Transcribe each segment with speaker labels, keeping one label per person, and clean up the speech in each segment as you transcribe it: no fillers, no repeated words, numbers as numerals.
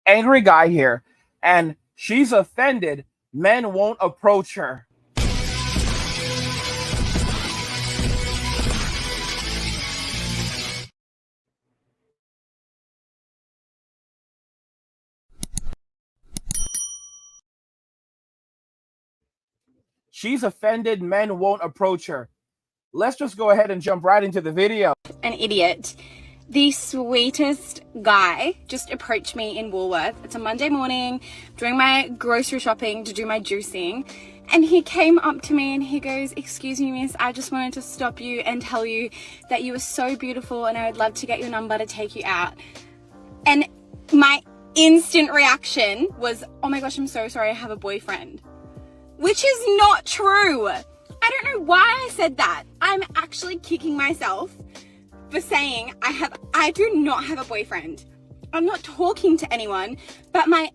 Speaker 1: angry guy here, and she's offended men won't approach her. She's offended men won't approach her. Let's just go ahead and jump right into the video.
Speaker 2: An idiot. The sweetest guy just approached me in Woolworth. It's a Monday morning, doing my grocery shopping to do my juicing. And he came up to me and he goes, "Excuse me, miss, I just wanted to stop you and tell you that you are so beautiful and I would love to get your number to take you out." And my instant reaction was, "Oh my gosh, I'm so sorry, I have a boyfriend." Which is not true. I don't know why I said that. I'm actually kicking myself for saying I do not have a boyfriend. I'm not talking to anyone, but my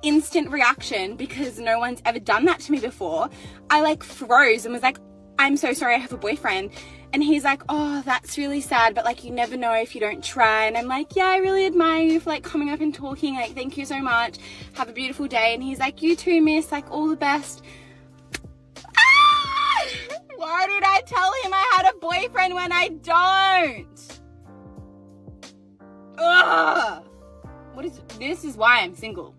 Speaker 2: instant reaction, because no one's ever done that to me before, I froze and was like, "I'm so sorry, I have a boyfriend." And he's like, "Oh, that's really sad, but you never know if you don't try." And I'm like, "Yeah, I really admire you for coming up and talking, thank you so much, have a beautiful day." And he's like, "You too, miss, all the best." Why did I tell him I had a boyfriend when I don't? Ugh. This is why I'm single.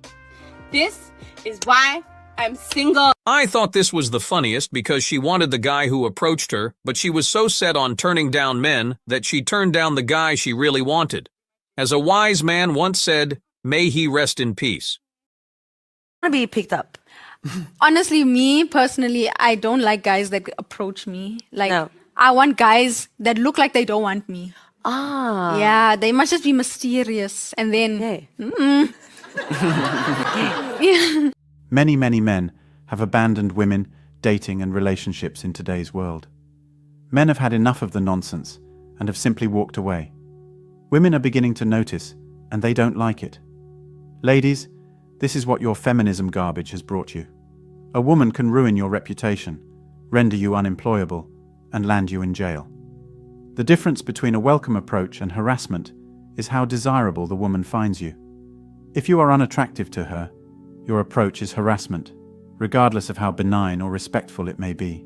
Speaker 2: This is why I'm single.
Speaker 3: I thought this was the funniest because she wanted the guy who approached her, but she was so set on turning down men that she turned down the guy she really wanted. As a wise man once said, may he rest in peace.
Speaker 4: I want to be picked up.
Speaker 5: Honestly, me personally, I don't like guys that approach me.
Speaker 4: No.
Speaker 5: I want guys that look like they don't want me.
Speaker 4: Ah.
Speaker 5: Yeah, they must just be mysterious. And then...
Speaker 4: Yeah.
Speaker 6: Many, many men have abandoned women, dating and relationships in today's world. Men have had enough of the nonsense and have simply walked away. Women are beginning to notice, and they don't like it. Ladies, this is what your feminism garbage has brought you. A woman can ruin your reputation, render you unemployable, and land you in jail. The difference between a welcome approach and harassment is how desirable the woman finds you. If you are unattractive to her, your approach is harassment, regardless of how benign or respectful it may be.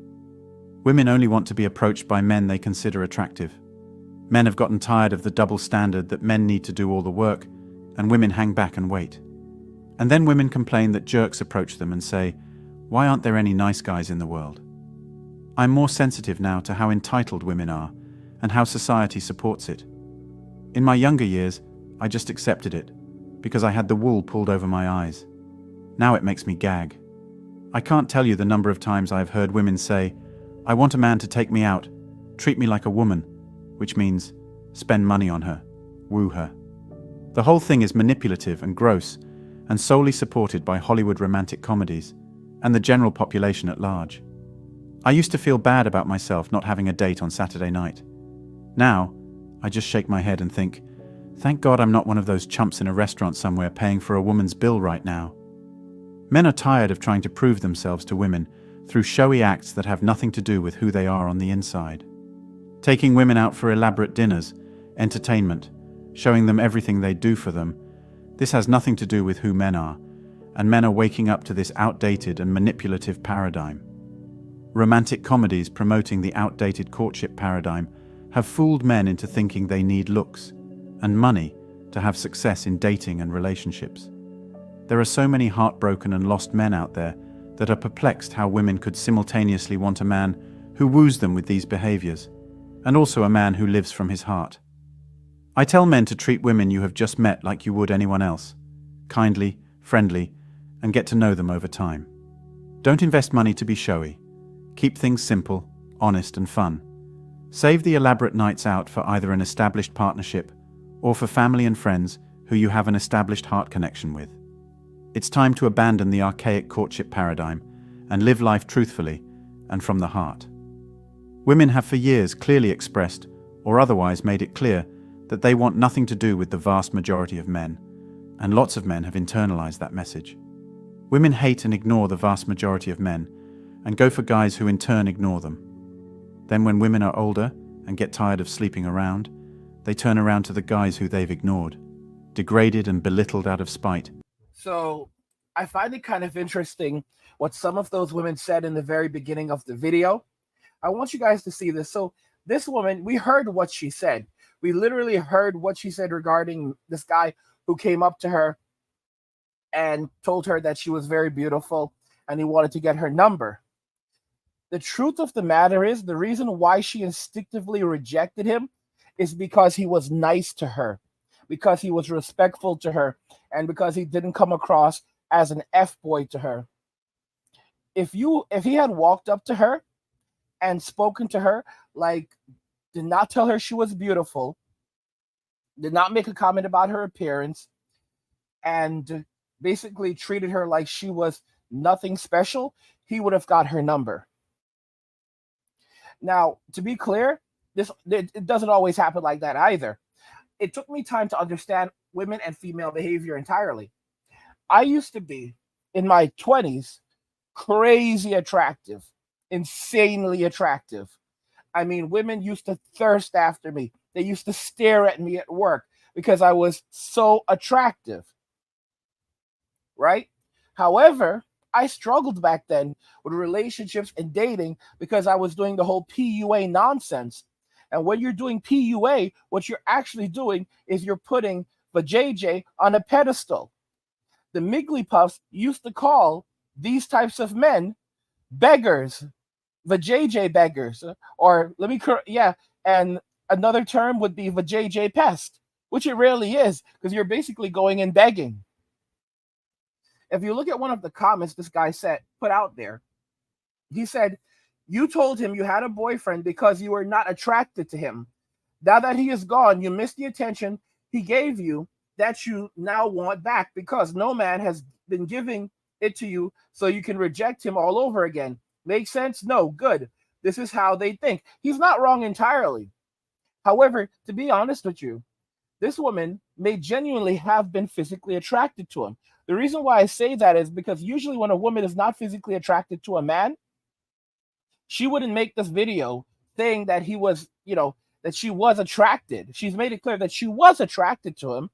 Speaker 6: Women only want to be approached by men they consider attractive. Men have gotten tired of the double standard that men need to do all the work, and women hang back and wait. And then women complain that jerks approach them and say, "Why aren't there any nice guys in the world?" I'm more sensitive now to how entitled women are and how society supports it. In my younger years, I just accepted it because I had the wool pulled over my eyes. Now it makes me gag. I can't tell you the number of times I've heard women say, "I want a man to take me out, treat me like a woman," which means spend money on her, woo her. The whole thing is manipulative and gross and solely supported by Hollywood romantic comedies and the general population at large. I used to feel bad about myself not having a date on Saturday night. Now, I just shake my head and think, thank God I'm not one of those chumps in a restaurant somewhere paying for a woman's bill right now. Men are tired of trying to prove themselves to women through showy acts that have nothing to do with who they are on the inside. Taking women out for elaborate dinners, entertainment, showing them everything they do for them, this has nothing to do with who men are, and men are waking up to this outdated and manipulative paradigm. Romantic comedies promoting the outdated courtship paradigm have fooled men into thinking they need looks and money to have success in dating and relationships. There are so many heartbroken and lost men out there that are perplexed how women could simultaneously want a man who woos them with these behaviors, and also a man who lives from his heart. I tell men to treat women you have just met like you would anyone else, kindly, friendly, and get to know them over time. Don't invest money to be showy. Keep things simple, honest, and fun. Save the elaborate nights out for either an established partnership or for family and friends who you have an established heart connection with. It's time to abandon the archaic courtship paradigm and live life truthfully and from the heart. Women have for years clearly expressed or otherwise made it clear that they want nothing to do with the vast majority of men, and lots of men have internalized that message. Women hate and ignore the vast majority of men and go for guys who in turn ignore them. Then when women are older and get tired of sleeping around, they turn around to the guys who they've ignored, degraded and belittled out of spite.
Speaker 1: So I find it kind of interesting what some of those women said in the very beginning of the video. I want you guys to see this. So this woman, we heard what she said. We literally heard what she said regarding this guy who came up to her and told her that she was very beautiful and he wanted to get her number. The truth of the matter is, the reason why she instinctively rejected him is because he was nice to her, because he was respectful to her, and because he didn't come across as an F-boy to her. If he had walked up to her and spoken to her, like, did not tell her she was beautiful, did not make a comment about her appearance, and basically treated her like she was nothing special, he would have got her number. Now, to be clear, it doesn't always happen like that either. It took me time to understand women and female behavior entirely. I used to be, in my 20s, crazy attractive, insanely attractive. I mean, women used to thirst after me. They used to stare at me at work because I was so attractive, right? However, I struggled back then with relationships and dating because I was doing the whole PUA nonsense. And when you're doing PUA, what you're actually doing is you're putting the JJ on a pedestal. The Migglypuffs used to call these types of men beggars, the JJ beggars, or and another term would be the JJ pest, which it really is, because you're basically going and begging. If you look at one of the comments this guy put out there, he said, "You told him you had a boyfriend because you were not attracted to him. Now that he is gone, you missed the attention he gave you that you now want back because no man has been giving it to you, so you can reject him all over again. Makes sense? No, good. This is how they think." He's not wrong entirely. However, to be honest with you, this woman may genuinely have been physically attracted to him. The reason why I say that is because usually when a woman is not physically attracted to a man, she wouldn't make this video saying that he was, that she was attracted. She's made it clear that she was attracted to him,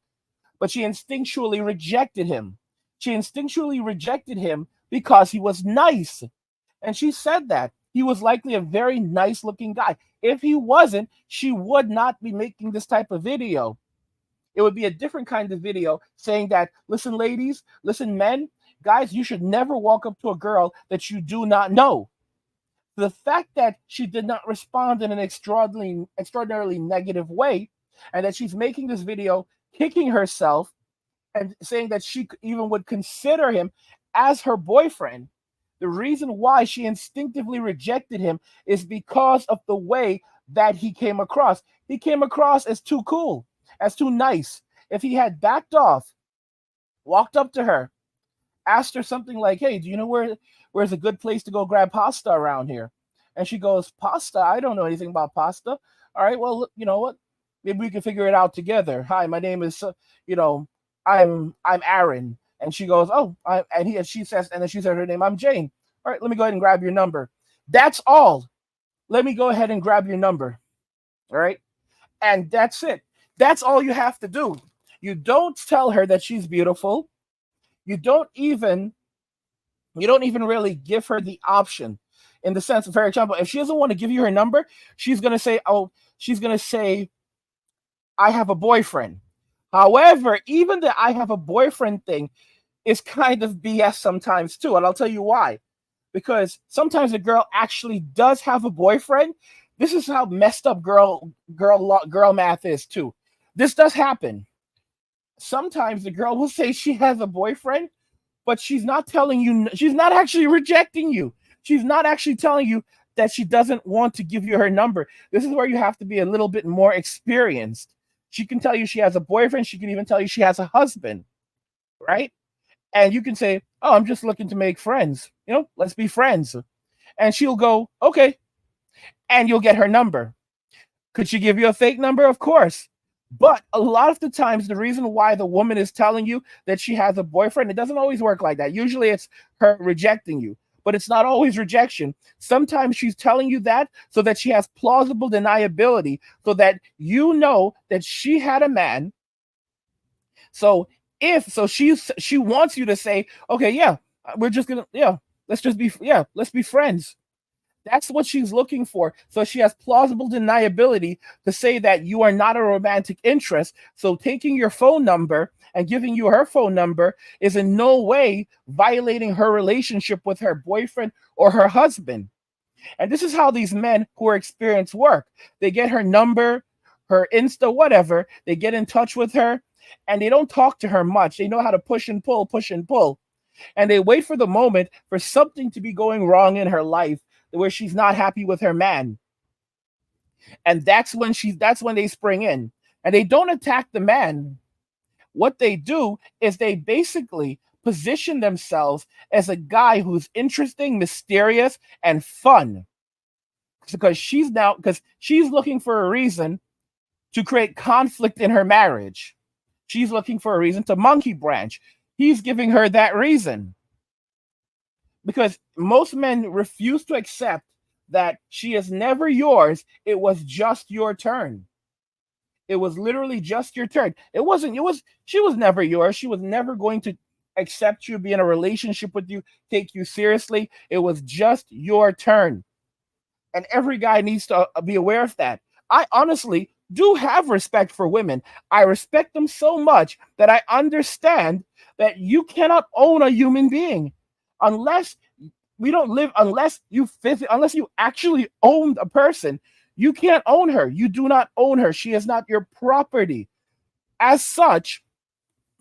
Speaker 1: but she instinctually rejected him. She instinctually rejected him because he was nice. And she said that he was likely a very nice looking guy. If he wasn't, she would not be making this type of video. It would be a different kind of video saying that, listen, ladies, listen, men, guys, you should never walk up to a girl that you do not know. The fact that she did not respond in an extraordinarily negative way, and that she's making this video kicking herself and saying that she even would consider him as her boyfriend, the reason why she instinctively rejected him is because of the way that he came across. He came across as too cool, as too nice. If he had backed off, walked up to her, asked her something like, "Hey, do you know where's a good place to go grab pasta around here?" And she goes, "Pasta? I don't know anything about pasta." "All right, well, you know what? Maybe we can figure it out together. Hi, my name is, I'm Aaron." And she goes, "Oh," and she says her name, "I'm Jane." "All right, let me go ahead and grab your number." That's all. Let me go ahead and grab your number. All right. And that's it. That's all you have to do. You don't tell her that she's beautiful. You don't even really give her the option, in the sense of, for example, if she doesn't want to give you her number, she's going to say, "I have a boyfriend." However, even the "I have a boyfriend" thing is kind of BS sometimes too. And I'll tell you why. Because sometimes a girl actually does have a boyfriend. This is how messed up girl math is too. This does happen. Sometimes the girl will say she has a boyfriend, but she's not telling you, she's not actually rejecting you. She's not actually telling you that she doesn't want to give you her number. This is where you have to be a little bit more experienced. She can tell you she has a boyfriend. She can even tell you she has a husband, right? And you can say, "Oh, I'm just looking to make friends. Let's be friends." And she'll go, "Okay." And you'll get her number. Could she give you a fake number? Of course. But a lot of the times, the reason why the woman is telling you that she has a boyfriend, it doesn't always work like that. Usually it's her rejecting you, but it's not always rejection. Sometimes she's telling you that so that she has plausible deniability, so that you know that she had a man, So she wants you to say, okay, yeah, we're just gonna, yeah, let's just be, yeah, let's be friends. That's what she's looking for. So she has plausible deniability to say that you are not a romantic interest. So taking your phone number and giving you her phone number is in no way violating her relationship with her boyfriend or her husband. And this is how these men who are experienced work. They get her number, her Insta, whatever. They get in touch with her and they don't talk to her much. They know how to push and pull, push and pull. And they wait for the moment for something to be going wrong in her life where she's not happy with her man. And that's when they spring in. And they don't attack the man. What they do is they basically position themselves as a guy who's interesting, mysterious, and fun. Because she's looking for a reason to create conflict in her marriage. She's looking for a reason to monkey branch. He's giving her that reason. Because most men refuse to accept that she is never yours. It was just your turn. It was literally just your turn. She was never yours. She was never going to accept you, be in a relationship with you, take you seriously. It was just your turn. And every guy needs to be aware of that. I honestly do have respect for women. I respect them so much that I understand that you cannot own a human being unless unless you actually owned a person. You can't own her. You do not own her. She is not your property. As such,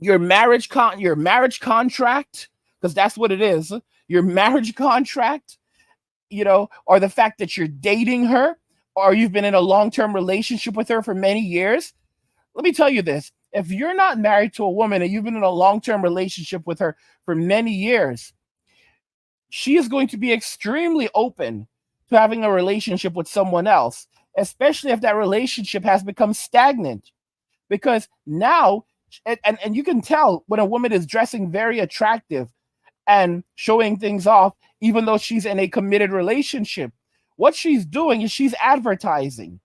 Speaker 1: your marriage contract, because that's what it is, your marriage contract, or the fact that you're dating her, or you've been in a long-term relationship with her for many years. Let me tell you this. If you're not married to a woman and you've been in a long-term relationship with her for many years, she is going to be extremely open to having a relationship with someone else, especially if that relationship has become stagnant. Because now, and you can tell when a woman is dressing very attractive and showing things off, even though she's in a committed relationship, what she's doing is she's advertising.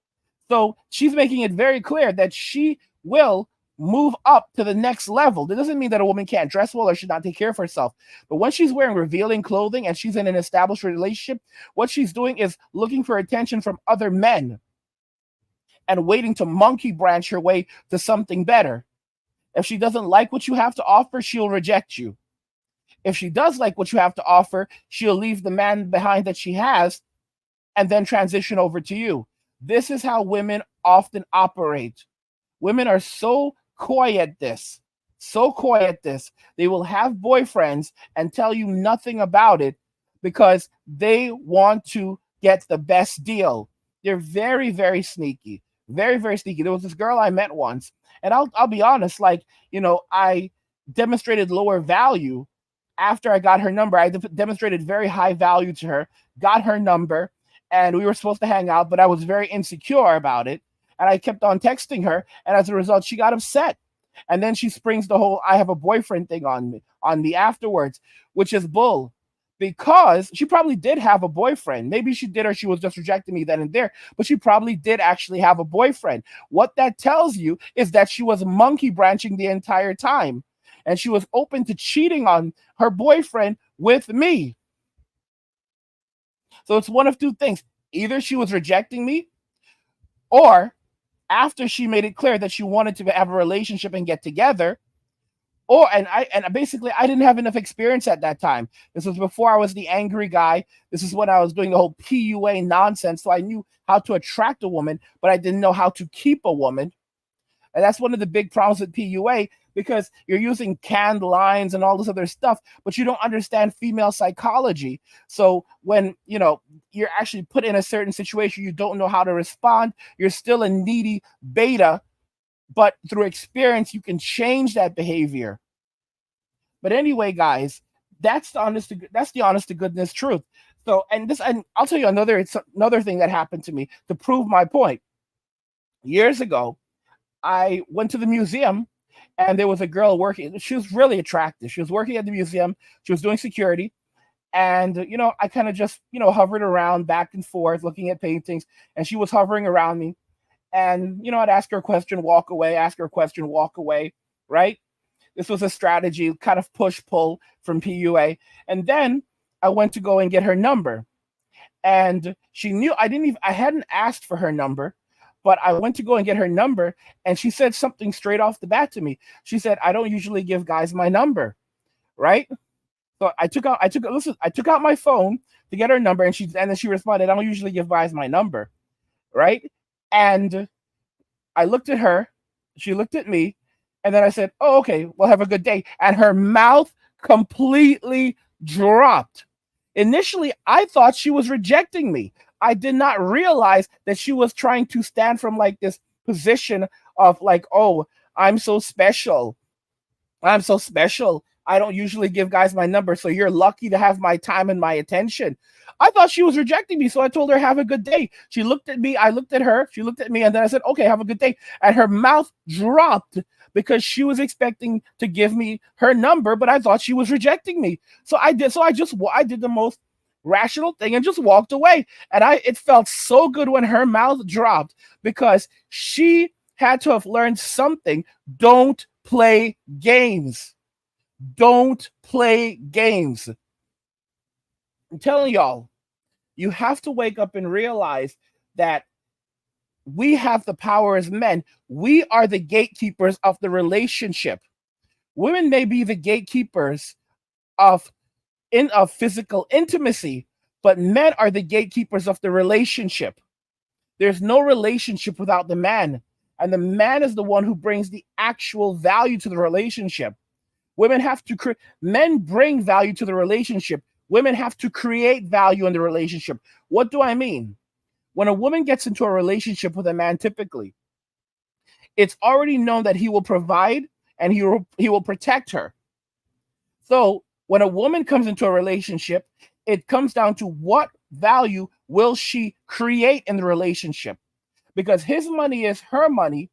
Speaker 1: So she's making it very clear that she will move up to the next level. That doesn't mean that a woman can't dress well or should not take care of herself. But when she's wearing revealing clothing and she's in an established relationship, what she's doing is looking for attention from other men and waiting to monkey branch her way to something better. If she doesn't like what you have to offer, she'll reject you. If she does like what you have to offer, she'll leave the man behind that she has and then transition over to you. This is how women often operate. Women are so coy at this. They will have boyfriends and tell you nothing about it because they want to get the best deal. They're very, very sneaky. Very, very sneaky. There was this girl I met once, and I'll be honest, I demonstrated lower value after I got her number. I demonstrated very high value to her, got her number, and we were supposed to hang out, but I was very insecure about it. And I kept on texting her, and as a result, she got upset. And then she springs the whole "I have a boyfriend" thing on me afterwards, which is bull. Because she probably did have a boyfriend. Maybe she did, or she was just rejecting me then and there, but she probably did actually have a boyfriend. What that tells you is that she was monkey branching the entire time. And she was open to cheating on her boyfriend with me. So it's one of two things. Either she was rejecting me, or after she made it clear that she wanted to have a relationship and get together, and basically I didn't have enough experience at that time. This was before I was the angry guy. This is when I was doing the whole PUA nonsense. So I knew how to attract a woman, but I didn't know how to keep a woman. And that's one of the big problems with PUA, because you're using canned lines and all this other stuff, but you don't understand female psychology. So when, you're actually put in a certain situation, you don't know how to respond. You're still a needy beta, but through experience, you can change that behavior. But anyway, guys, that's the honest to goodness truth. So, and I'll tell you another thing that happened to me to prove my point. Years ago, I went to the museum and there was a girl working. She was really attractive. She was working at the museum. She was doing security. And, I kind of just, hovered around back and forth looking at paintings, and she was hovering around me. And, I'd ask her a question, walk away, ask her a question, walk away. Right. This was a strategy, kind of push pull from PUA. And then I went to go and get her number. And she knew I hadn't asked for her number, but I went to go and get her number, and she said something straight off the bat to me. She said, "I don't usually give guys my number." Right? So I took out my phone to get her number, and then she responded, "I don't usually give guys my number." Right? And I looked at her, she looked at me, and then I said, "Oh, okay, well, have a good day." And her mouth completely dropped. Initially, I thought she was rejecting me. I did not realize that she was trying to stand from like this position of like, "Oh, I'm so special. I'm so special. I don't usually give guys my number, so you're lucky to have my time and my attention." I thought she was rejecting me, so I told her, "Have a good day." She looked at me, I looked at her, she looked at me, and then I said, "Okay, have a good day." And her mouth dropped because she was expecting to give me her number, but I thought she was rejecting me. I did the most rational thing and just walked away. And it felt so good when her mouth dropped because she had to have learned something. Don't play games. Don't play games. I'm telling y'all, you have to wake up and realize that we have the power as men. We are the gatekeepers of the relationship. Women may be the gatekeepers of physical intimacy, but men are the gatekeepers of the relationship. There's no relationship without the man, and the man is the one who brings the actual value to the relationship. Men bring value to the relationship. Women have to create value in the relationship. What do I mean? When a woman gets into a relationship with a man, typically, it's already known that he will provide and he will protect her. So when a woman comes into a relationship, it comes down to what value will she create in the relationship? Because his money is her money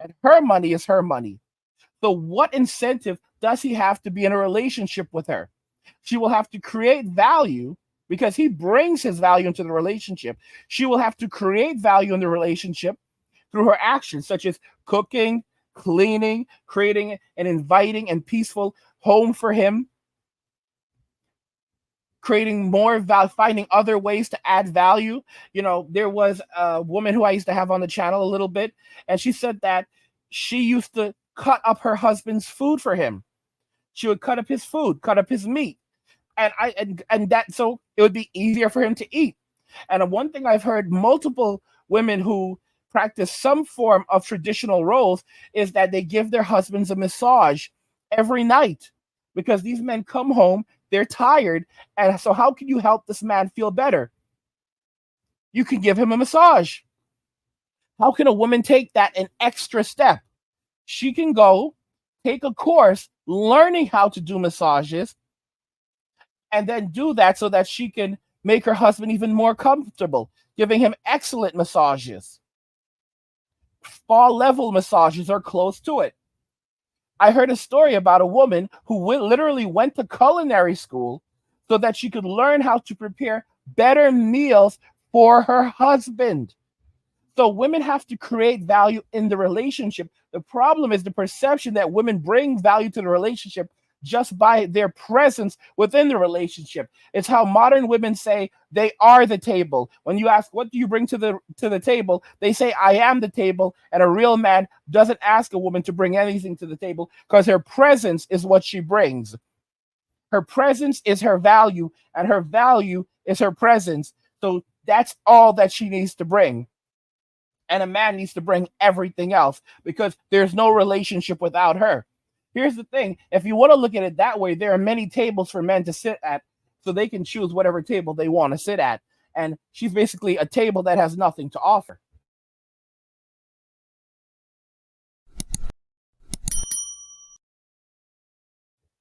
Speaker 1: and her money is her money. So what incentive does he have to be in a relationship with her? She will have to create value because he brings his value into the relationship. She will have to create value in the relationship through her actions, such as cooking, cleaning, creating an inviting and peaceful home for him, creating more value, finding other ways to add value. There was a woman who I used to have on the channel a little bit, and she said that she used to cut up her husband's food for him. She would cut up his food, cut up his meat, and that so it would be easier for him to eat. And one thing I've heard multiple women who practice some form of traditional roles is that they give their husbands a massage every night because these men come home, they're tired, and so how can you help this man feel better? You can give him a massage. How can a woman take that an extra step? She can go take a course learning how to do massages and then do that so that she can make her husband even more comfortable, giving him excellent massages. Spa level massages are close to it. I heard a story about a woman who literally went to culinary school so that she could learn how to prepare better meals for her husband. So women have to create value in the relationship. The problem is the perception that women bring value to the relationship just by their presence within the relationship. It's how modern women say they are the table. When you ask, "What do you bring to the table?" they say, "I am the table." And a real man doesn't ask a woman to bring anything to the table because her presence is what she brings. Her presence is her value, and her value is her presence. So that's all that she needs to bring. And a man needs to bring everything else because there's no relationship without her. Here's the thing. If you want to look at it that way, there are many tables for men to sit at so they can choose whatever table they want to sit at. And she's basically a table that has nothing to offer.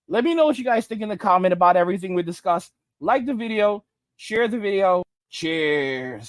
Speaker 1: Let me know what you guys think in the comment about everything we discussed. Like the video, share the video. Cheers.